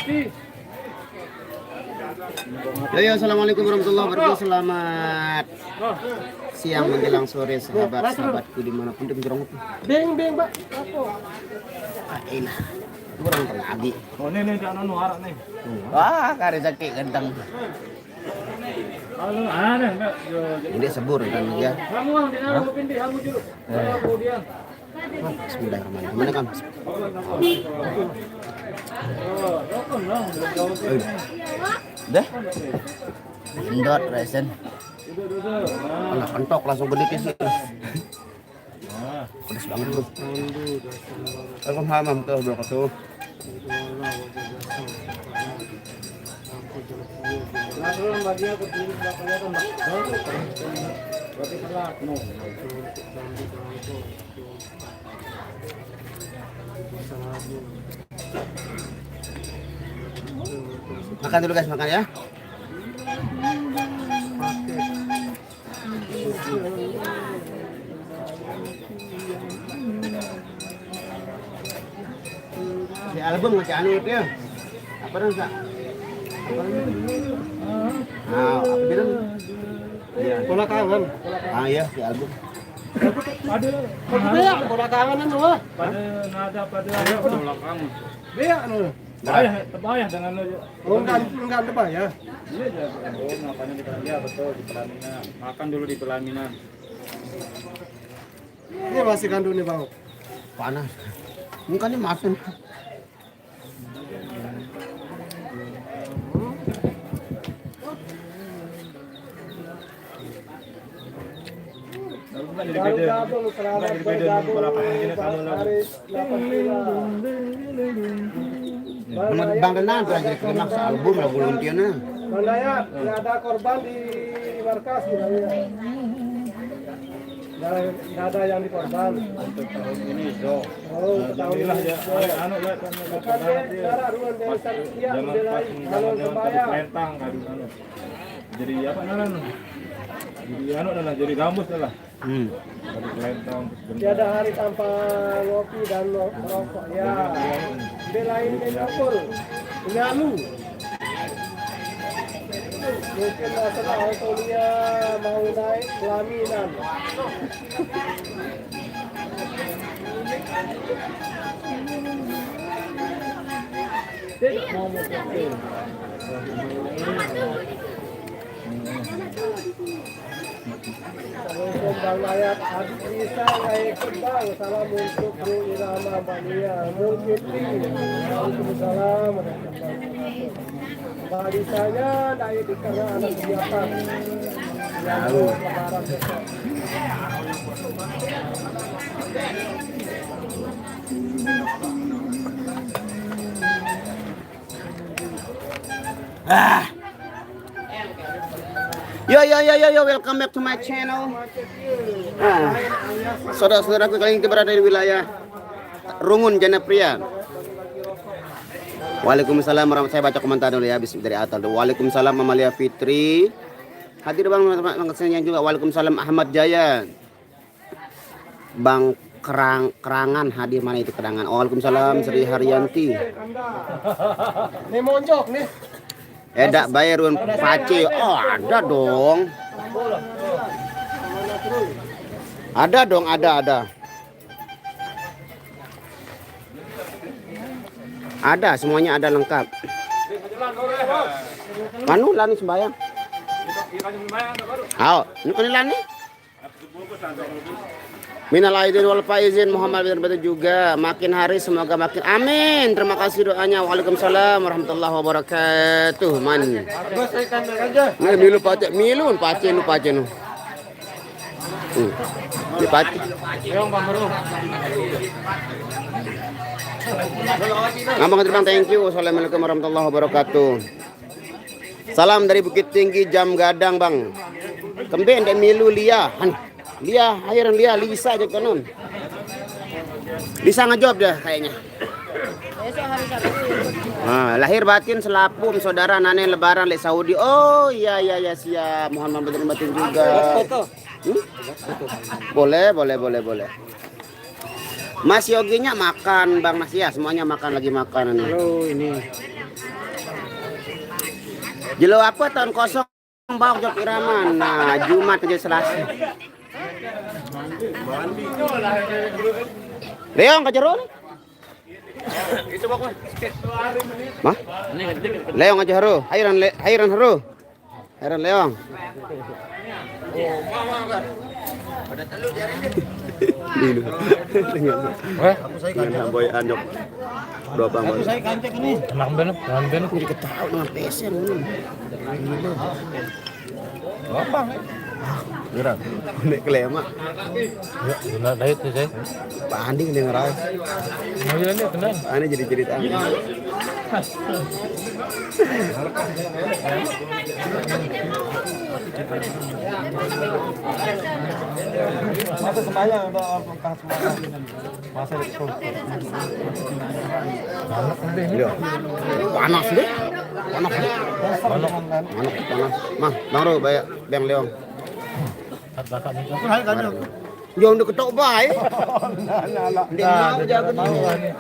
Yo, assalamualaikum warahmatullahi wabarakatuh. Selamat siang menjelang sore sahabat-sahabatku dimanapun di penjuru. Beng, Pak. Elah, kurang lagi. Oh, nih jangan nuarak nih. Wah, kare sakit ganteng. Halo, ada enggak? Ini sebur kan ya. Kamu di dalam pindah kamu dulu. Kemudian. Bismillahirrahmanirrahim. Mana kan? Dah. Indot resen. Anak kentok langsung gede ke sini. Pedas banget tuh. Waalaikumsalam tuh wabarakatuh. Makan dulu guys, makan ya. Di album masih anu itu ya. Apa dong, Kak? Apa bilang? Iya. Bola kangen. Iya, di album. Ada bola kangen anu ah. Pada nada pada bola kangen. Dia anu. Terbayar dengan lo. Oh, enggak terbayar. Iya, oh, makanya di pelaminan betul di pelaminan. Makan dulu di pelaminan. Ini masih kandung nih, Bang. Panas. Mukanya masin. Bang Renan belajar klimak album lagu luntiannya. Mana ya? Ada korban di markas bilangnya. Nggak ada yang dikorban untuk tahun ini dong. Oh, tahun ini ya. Anu lah kan. Jadi apa namanya? Jadi anu adalah jadi gambus adalah. Jadi kelentang. Tiada hari tanpa ngopi dan rokok ya. Belain dapur. Nyalu. Mungkin masalah autolia mau naik pelaminan. Tidak mau mobil. Bang Layat adik bisa naik terbang. Salam untuk Bro Irama Bania. Mungkin Waalaikumsalam. Barisannya naik di karena anak kegiatan. Lalu lebaran besok. Yo, welcome back to my channel. Saudara-saudaraku kali ini berada di wilayah Rungun Janapria. Waalaikumsalam warahmatullahi wabarakatuh. Saya baca komentar dulu ya, habis dari atas. Waalaikumsalam Amalia Fitri. Hadir Bang yang juga. Waalaikumsalam Ahmad Jaya. Bang Kerangan hadir, mana itu Kerangan? Waalaikumsalam Sri Haryanti. Nih monjok nih. Edak Bayrun Pace. Oh, ada dong. Ada dong, ada. Ada, semuanya ada lengkap. Manu lani sembayang. Ayo, ini kan nih. Minal aidin wal faizin Muhammad bin juga makin hari semoga makin amin. Terima kasih doanya. Waalaikumsalam warahmatullahi wabarakatuh. Man. Nih milu pace nu. Di pace. Ngambang terbang, thank you. Assalamualaikum warahmatullahi wabarakatuh. Salam dari Bukit Tinggi Jam Gadang, Bang. Kemben dan milu Lia. Lia, akhiran Lia, Lisa aja kanon. Bisa ngejawab dah kayaknya. Nah, lahir batin selapum saudara Nane lebaran le Saudi. Oh iya siap. Mohon maaf batin juga. Boleh. Mas Yoginya makan Bang Mas ya, semuanya makan lagi makan. Halo ini. Jelo apa tahun kosong bang Jok Iraman. Nah, Jumat aja Selasa. Leong ke jero nih. Mah? Leong aja haru. Hairan haru. Hairan leong. Aku saya kan boy anjok. Dua bang. Aku saya kancek ini. Enak banget, Jadi ketahui dengan pesen ini. Apa? Gerak. Nek kelema. Ya, benar dah itu saya. Pak Andi ini ngeras. Mobil ini tenang. Pak Andi jadi cerita. Masa sembahyang untuk angkat sembahyang. Masa itu. Iya. Panas deh. Panas deh. Panas. Mah, Bang Ro, bayar Bang Leong. Yo udah ketok bae. Dia mau jaga ni.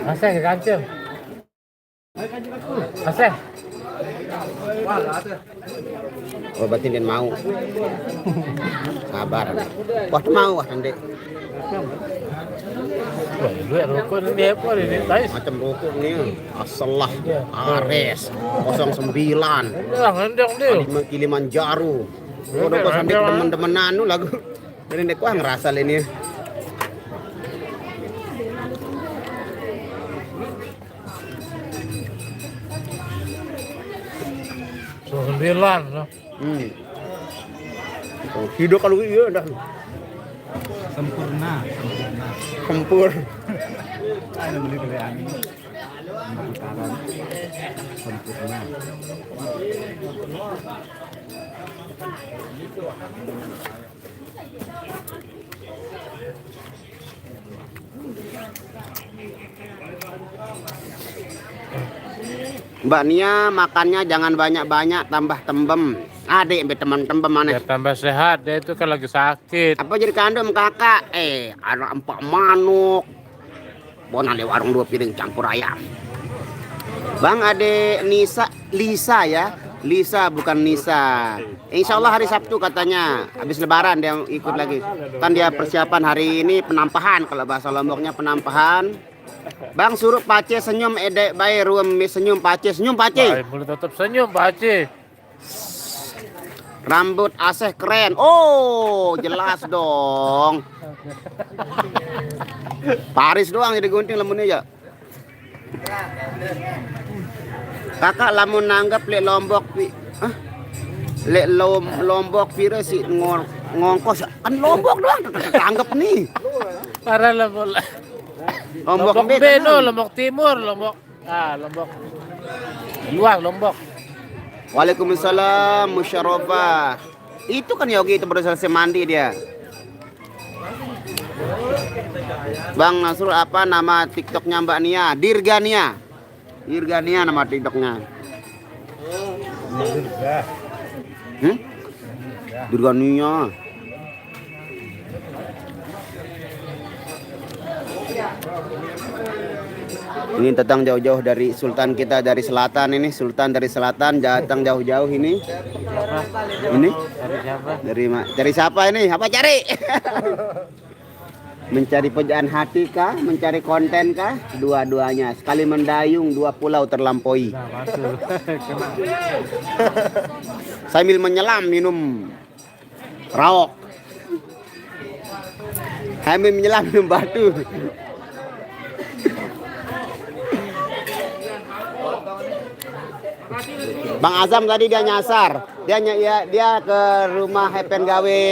Asih ke kancing. Asih. Oh, berarti dia mau. Sabar. Wah, mau wah Dek. Wah, duit rokok ni apa ni? Tais. Macam rokok ni. Asalah. Ares 09. Jangan hendang dia. Kilimanjaro. Udah kok sampai teman-teman anu lagu. Dari nek gua ngerasa ini. So 9 no. Oh, hidup kalau iya dah. Sempurna. Sempur. Ada beli ani. Sempurna. Mbak Nia makannya jangan banyak-banyak, tambah tembem. Adik sampai teman-teman mana? Ya tambah sehat, dia itu kan lagi sakit. Apa jadi kandung kakak? Ada empat manuk. Bona di warung 2 piring campur ayam. Bang adik Lisa ya. Lisa bukan Nisa. Insya Allah hari Sabtu katanya. Habis lebaran dia ikut lagi. Kan dia persiapan hari ini penampahan. Kalau bahasa Lomboknya penampahan. Bang suruh Pace senyum edek bae ruem senyum Pace. Senyum Pace. Boleh tetap senyum Pace. Rambut Aseh keren. Oh, jelas dong. Paris doang jadi gunting lemunnya ya. Kakak lamun nanggap lek Lombok lek Lombok pira sih ngongkos kan Lombok doang tanggap nih. Para Lombok. Lombok B no, Lombok Timur, Lombok. Lombok. Luar Lombok. Waalaikumsalam Musyarrafah. Itu kan Yogi itu baru selesai mandi dia. Bang Nasrul apa nama TikToknya Mbak Nia? Dirgania. Dirgania nama TikToknya. Dirgania. Ini datang jauh-jauh dari Sultan kita dari selatan ini, Sultan dari selatan datang jauh-jauh ini. Ini dari siapa ini? Apa cari? Mencari pujaan hati kah? Mencari konten kah? Dua-duanya. Sekali mendayung 2 pulau terlampaui. Sambil menyelam minum raok. Sambil menyelam minum batu. Bang Azam tadi dia nyasar, dia ke rumah Hepen Gawe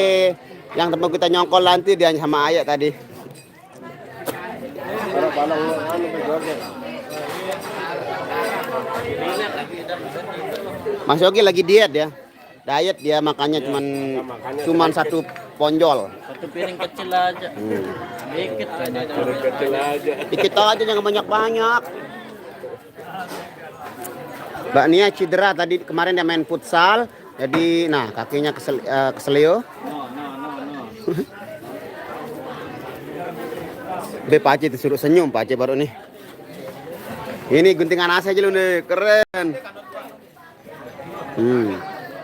yang tempat kita nyongkol nanti dia sama Ayah tadi. Mas Yogi lagi diet ya, diet dia makannya cuman 1 ponjol. 1 piring kecil aja. Dikit aja jangan banyak-banyak. Mbak Nia cedera tadi kemarin dia main futsal, jadi nah kakinya keselio. Be Pace disuruh senyum Pace baru nih. Ini guntingan AC aja lu nih, keren.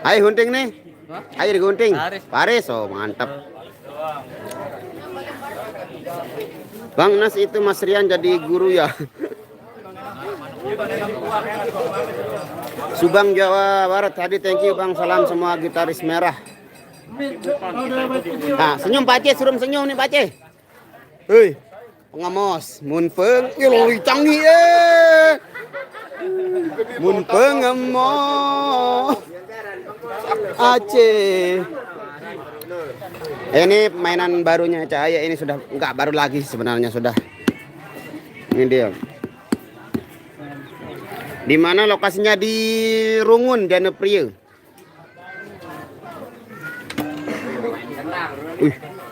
Ayo gunting nih. Ayo digunting. Paris, oh mantap. Bang Nas itu Mas Rian jadi guru ya. Subang Jawa Barat tadi, thank you Bang, salam semua gitaris merah. Nah, senyum Pak Aceh, suruh senyum nih Pak Aceh. Hei, pengamos, mun peng, iloi canggih mun pengamos Aceh. Ini mainan barunya Cahaya, ini sudah enggak baru lagi sebenarnya, sudah. Ini dia. Di mana lokasinya? Di Rungun, Janepria.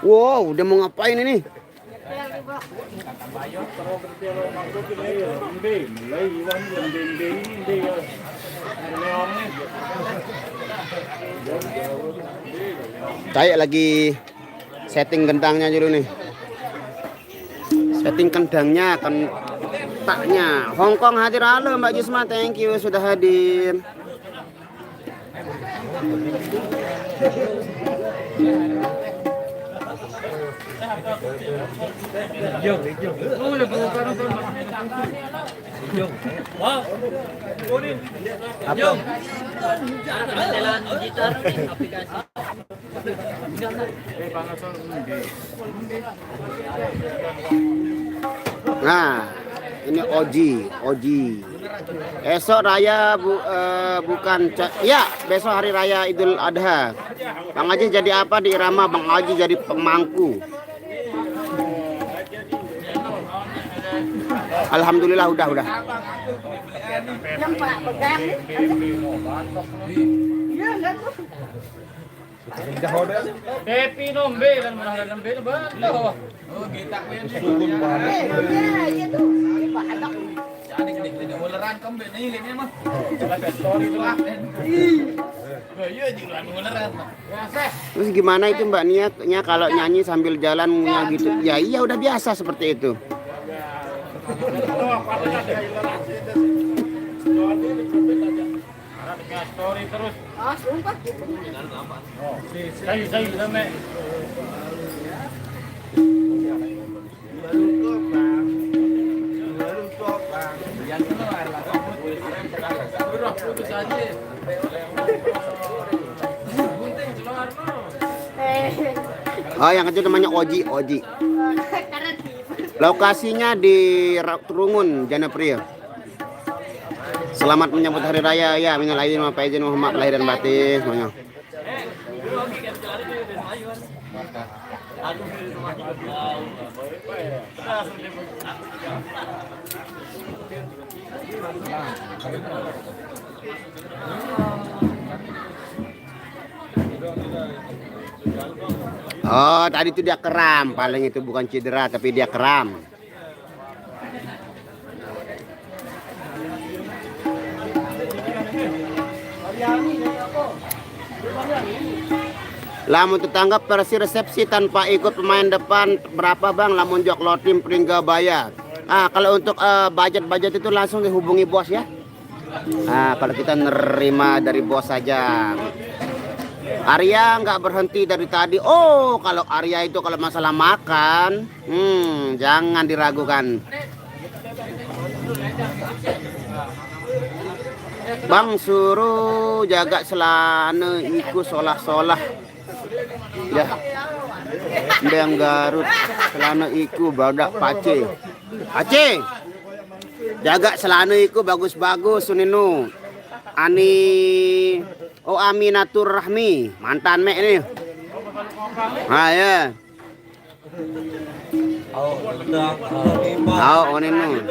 Wow, udah mau ngapain ini? Saya lagi setting kentangnya dulu nih. Setting kentangnya, taknya. Hongkong hadir, halo Mbak Jusma, thank you sudah hadir. Nah, ini Oji. Esok raya bukan ya, besok hari raya Idul Adha. Bang Haji jadi apa di Irama? Bang Haji jadi pemangku. Alhamdulillah udah. Depi nombe dan menang nombe itu betul. Oh, kita punya jadi gede uleran kembe nih ini mah. Story itu lah. Iya juga uleran. Terus gimana itu Mbak Nia kalau nyanyi sambil jalannya gitu? Ya iya udah biasa seperti itu. Story terus. Ah, sumpah. Oh, saya sampai. Oh, yang itu namanya Oji. Lokasinya di Rungun, Janepria. Selamat menyambut hari raya ya, minal aidin wal faizin, Muhammad lahir dan batin semuanya. Oh, tadi itu dia keram, paling itu bukan cedera tapi dia keram. Lamun tetangga versi resepsi tanpa ikut pemain depan berapa Bang? Lamun jok lotim Pringga bayar. Kalau untuk budget itu langsung dihubungi bos ya. Kalau kita nerima dari bos saja. Arya nggak berhenti dari tadi. Oh, kalau Arya itu kalau masalah makan, jangan diragukan. Bang suruh jaga selana iku solah-solah. Ya. Yang Garut selana iku badak pace. Pace. Jaga selana iku bagus-bagus suninu. Aminatur Rahmi, mantan mek ini. Ya. Oninu.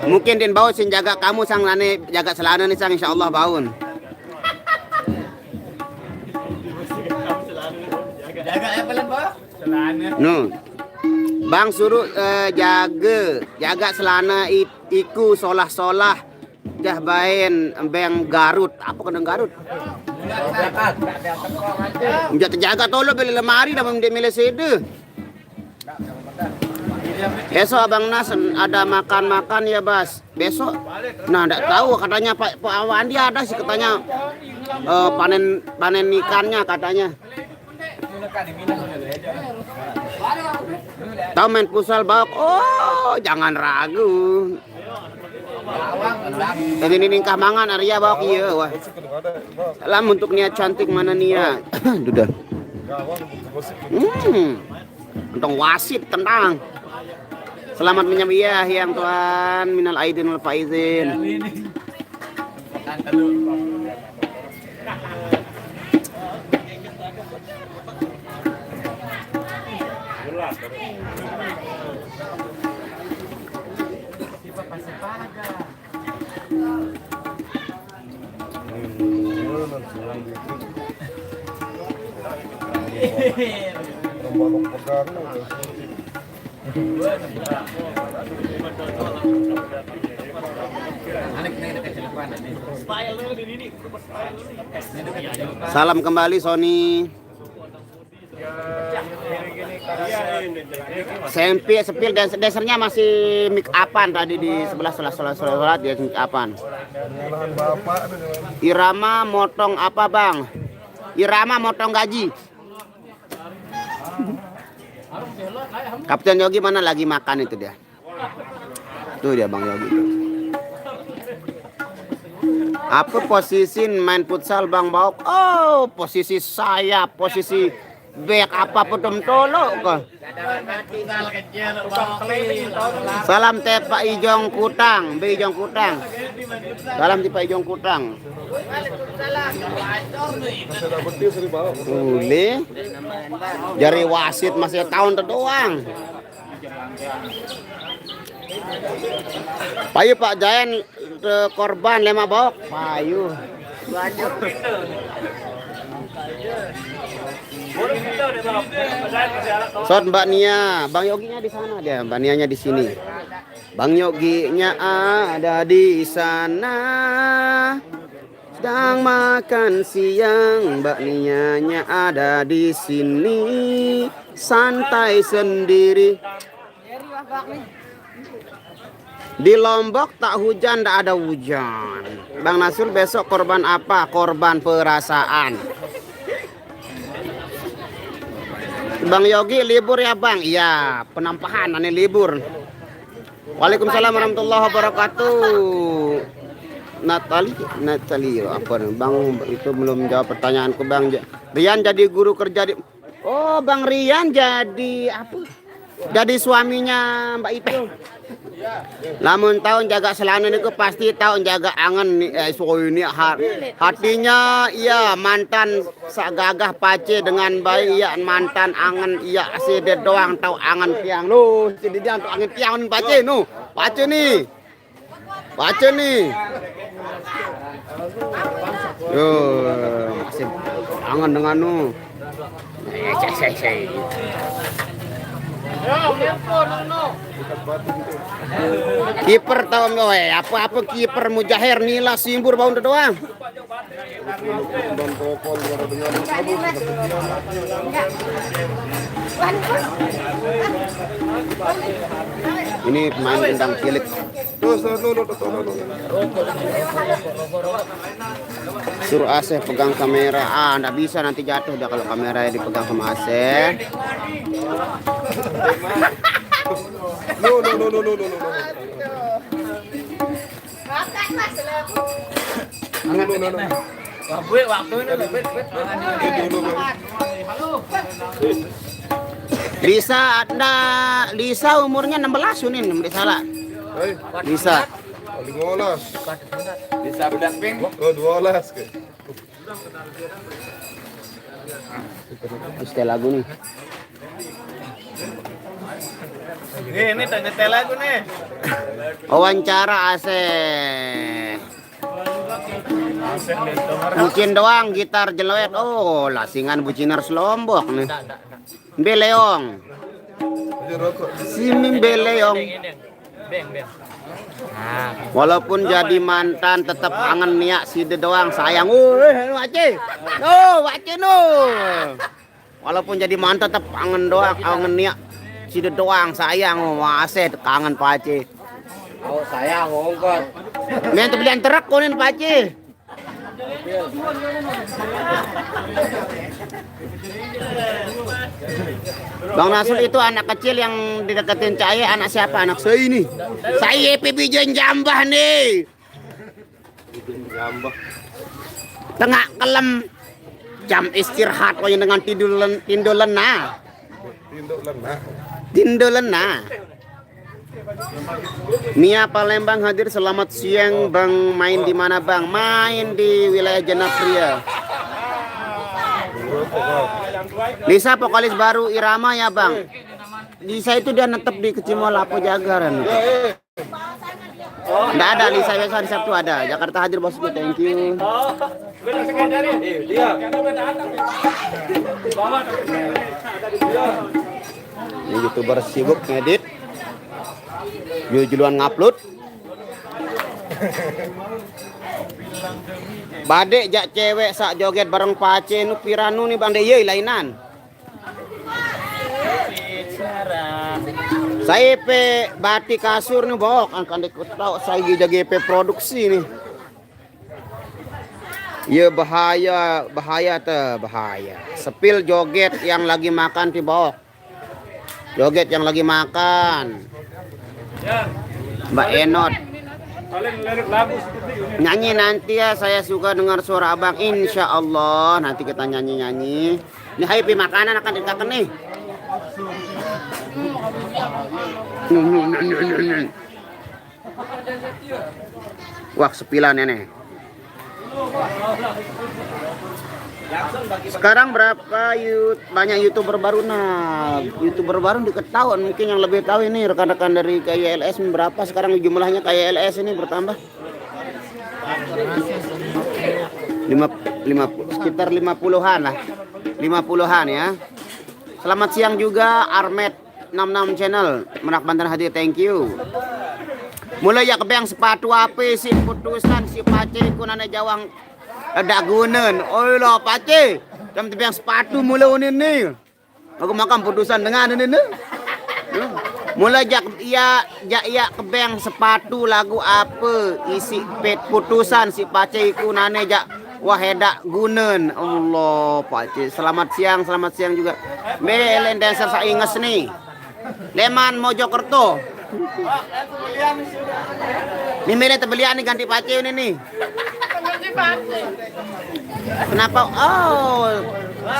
Mungkin din bau sin jaga kamu sang lane jaga selana nih sang insyaallah baun. Jaga apa lan, Pak? Selana. Bang suruh jaga selana iku solah-solah. Jah bain embeng Garut. Apa kena Garut? Menjaga tolo beli lemari dah memilih sede. Besok Abang Nas ada makan-makan ya Bas. Besok. Nah, enggak tahu katanya Pak Andi ada sih katanya panen ikannya katanya. Tahu main futsal Baok? Oh, jangan ragu. Tadi ini mangan Arya Baok iya wah. Salam untuk niat cantik mana Nia. Dudah. Untung wasit tentang. Selamat menyambut yang Tuhan minal aidin wal faizin. Salam kembali Sony. Sepil dasarnya masih make upan tadi di sebelah sholat dia make upan. Irama motong apa Bang? Irama motong gaji. Kapten Yogi mana lagi makan itu dia? Tuh dia Bang Yogi tuh. Apa posisi main futsal Bang Baok? Oh, posisi saya, posisi back apa potom tolo kok. Salam teh Pak Ijong Kutang, Be Ijong Kutang. Salam di Pak Ijong Kutang. Boleh. Jari wasit masih tahun doang. Payu Pak Jayan korban lema Baok. Payu. Banyak. Sot Mbak Nia, Bang Yoginya di sana dia, Mbak Nianya di sini. Bang Yoginya ada di sana, sedang makan siang. Mbak Nianya ada di sini, santai sendiri. Di Lombok tak hujan, tak ada hujan. Bang Nasul besok korban apa? Korban perasaan. Bang Yogi libur ya Bang? Iya, penampahan aneh libur. Waalaikumsalam warahmatullahi wabarakatuh. Natali apa Bang itu belum jawab pertanyaanku Bang. Rian jadi guru kerja di. Oh, Bang Rian jadi apa? Jadi suaminya Mbak Ipil. Lamun tahun jaga selana niku pasti tahun jaga angen ini hatinya iya mantan sagagah pace dengan bayi iya mantan angen iya sede doang tahu angen tiang lu sede dia untuk angen tiang pace nu pace nih yo masih angen dengan nu saya kiper tahu nggak apa kiper Mujahir Nila Simbur bau doang. Ini pemain undang cilik. Suruh Aseh pegang kamera. Nggak bisa nanti jatuh dah kalau kameranya dipegang sama Aseh. No. Lisa umurnya 16 ini, tidak salah. Lisa. 15. Bisa bedak pink. Oh, 12 ke. Setel lagu nih. Ini nyetel lagu nih. Wawancara Aseh. Bucin doang gitar jelewet. Oh, lasingan buciners Lombok nih. Beleong. Si Beleong. Walaupun jadi mantan tetap angen niat si doang sayang. Wace. No. Walaupun jadi mantan tetap angen doang, angen niat. situ doang sayang aset kangen Pak Aceh. Oh saya ngongkot. Main belian truk konin Pak Aceh. Bang Nasul itu anak kecil yang dideketin Cahaya, anak siapa? Anak saya ini. Saya PBJ Jambah nih. Tengah kelem jam istirahat kau dengan tidur lena. Tidur lena. Mia Palembang hadir, selamat siang Bang. Main di mana Bang? Main di wilayah Janapria. Lisa vokalis baru Irama ya Bang. Lisa itu dia netep di Kecimol Lapo Jagaran. Nggak ada Lisa, biasa hari Sabtu ada. Jakarta hadir bosku, thank you. Ini YouTuber sibuk ngedit. Juluan ngupload. Badek jak cewek sak joget bareng Pace nu piranu nih Bang Dey lainan. Saya pe batik kasur nih bok akan diketahui saya GP produksi nih. Ya bahaya bahaya. Sepil joget yang lagi makan ti bok. Joget yang lagi makan. Mbak Enot. Nyanyi nanti ya, saya suka dengar suara abang, insya Allah nanti kita nyanyi. Ini happy makanan akan dikatakan nih. Wah sepilan nenek. Sekarang berapa banyak YouTuber baru? Nah, YouTuber baru diketahui, mungkin yang lebih tahu ini rekan-rekan dari KYLS berapa sekarang jumlahnya KYLS ini bertambah. Sekitar 50-an lah. 50-an ya. Selamat siang juga Armet 66 channel Merak Banten hadir, thank you. Mulai ya kebayang sepatu apa sih putusan si Pace kunana jawang ada gunen. Oh lo Pace jam yang sepatu mulai ini aku makan putusan dengan ini mulai jak iya kebayang sepatu lagu apa isi pet putusan si Pace kunane jak waheda gunen. Allah Pace selamat siang juga melen dancer saya inges nih Leman Mojokerto. Ini mereka terbelian nih ganti Pace ini nih. Kenapa? Oh,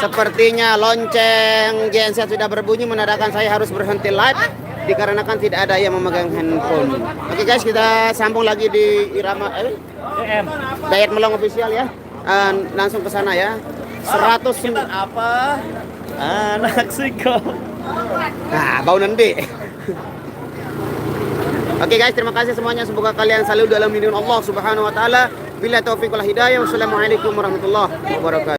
sepertinya lonceng genset sudah berbunyi menandakan saya harus berhenti live dikarenakan tidak ada yang memegang handphone. Oke guys, kita sambung lagi di Irama Dayat Melong official ya. Langsung ke sana ya. 100 Apa? Anak siko. Nah, bau nanti. Oke guys, terima kasih semuanya. Semoga kalian selalu dalam lindungan Allah Subhanahu wa taala. Bila taufiq wal hidayah. Wassalamualaikum warahmatullahi wabarakatuh.